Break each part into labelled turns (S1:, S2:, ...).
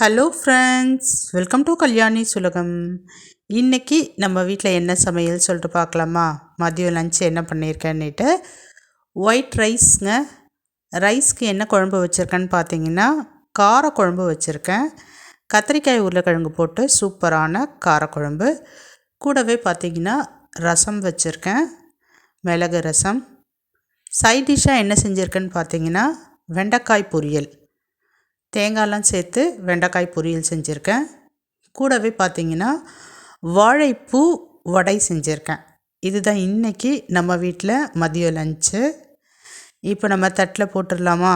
S1: Hello friends, welcome to Kalyani Sulagam. இன்றைக்கி நம்ம வீட்டில் என்ன சமையல் சொல்லிட்டு பார்க்கலாமா? மதியம் லஞ்ச் என்ன பண்ணியிருக்கேன்னுட்டு ஒயிட் ரைஸ்ங்க. ரைஸ்க்கு என்ன குழம்பு வச்சுருக்கேன்னு பார்த்தீங்கன்னா காரக்குழம்பு வச்சுருக்கேன். கத்திரிக்காய் உருளைக்கிழங்கு போட்டு சூப்பரான காரக்குழம்பு. கூடவே பார்த்திங்கன்னா ரசம் வச்சுருக்கேன், மிளகு ரசம். சைட் டிஷ்ஷாக என்ன செஞ்சுருக்கேன்னு பார்த்தீங்கன்னா வெண்டைக்காய் பொரியல், தேங்காயெலாம் சேர்த்து வெண்டைக்காய் பொரியல் செஞ்சுருக்கேன். கூடவே பார்த்திங்கன்னா வாழைப்பூ வடை செஞ்சுருக்கேன். இதுதான் இன்றைக்கி நம்ம வீட்டில் மதியம் லஞ்சு. இப்போ நம்ம தட்டில் போட்டுடலாமா?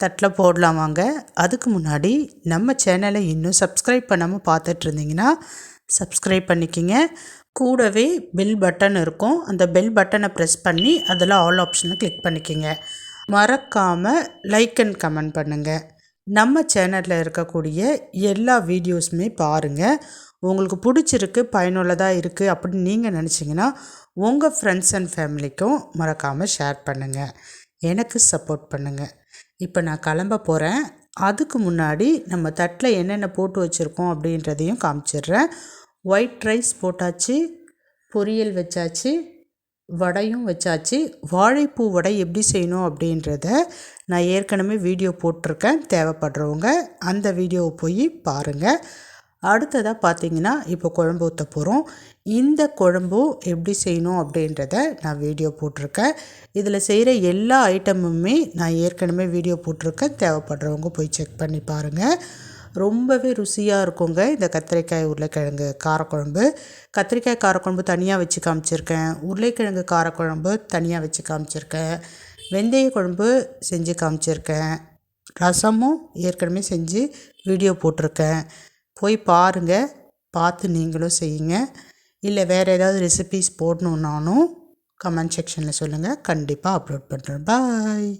S1: தட்டில் போடலாமாங்க. அதுக்கு முன்னாடி நம்ம சேனலை இன்னும் சப்ஸ்கிரைப் பண்ணாமல் பார்த்துட்ருந்தீங்கன்னா சப்ஸ்கிரைப் பண்ணிக்கிங்க. கூடவே பெல் பட்டன் இருக்கும், அந்த பெல் பட்டனை ப்ரெஸ் பண்ணி அதில் ஆல் ஆப்ஷனை கிளிக் பண்ணிக்கிங்க. மறக்காமல் லைக் அண்ட் கமெண்ட் பண்ணுங்கள். நம்ம சேனலில் இருக்கக்கூடிய எல்லா வீடியோஸுமே பாருங்கள். உங்களுக்கு பிடிச்சிருக்கு, பயனுள்ளதாக இருக்குது அப்படின்னு நீங்கள் நினச்சிங்கன்னா உங்கள் ஃப்ரெண்ட்ஸ் அண்ட் ஃபேமிலிக்கும் மறக்காமல் ஷேர் பண்ணுங்கள், எனக்கு சப்போர்ட் பண்ணுங்கள். இப்போ நான் கிளம்ப போகிறேன். அதுக்கு முன்னாடி நம்ம தட்டில் என்னென்ன போட்டு வச்சுருக்கோம் அப்படின்றதையும் காமிச்சிடுறேன். ஒயிட் ரைஸ் போட்டாச்சு, பொரியல் வச்சாச்சு, வடையும் வச்சாச்சு. வாழைப்பூ வடை எப்படி செய்யணும் அப்படின்றத நான் ஏற்கனவே வீடியோ போட்டிருக்கேன். தேவைப்படுறவங்க அந்த வீடியோவை போய் பாருங்கள். அடுத்ததாக பார்த்திங்கன்னா இப்போ குழம்பு ஊற்ற போகிறோம். இந்த குழம்பும் எப்படி செய்யணும் அப்படின்றத நான் வீடியோ போட்டிருக்கேன். இதில் செய்கிற எல்லா ஐட்டமுமே நான் ஏற்கனவே வீடியோ போட்டிருக்கேன். தேவைப்படுறவங்க போய் செக் பண்ணி பாருங்கள். ரொம்பவே ருசியாக இருக்குங்க இந்த கத்திரிக்காய் உருளைக்கிழங்கு காரக்குழம்பு. கத்திரிக்காய் காரக்குழம்பு தனியாக வச்சு காமிச்சிருக்கேன், உருளைக்கிழங்கு காரக்குழம்பு தனியாக வச்சு காமிச்சிருக்கேன், வெந்தய குழம்பு செஞ்சு காமிச்சிருக்கேன், ரசமும் ஏற்கனவே செஞ்சு வீடியோ போட்டிருக்கேன். போய் பாருங்கள், பார்த்து நீங்களும் செய்யுங்க. இல்லை வேறு ஏதாவது ரெசிபீஸ் போடணுன்னாலும் கமெண்ட் செக்ஷனில் சொல்லுங்கள், கண்டிப்பாக அப்லோட் பண்ணுறேன். பாய்.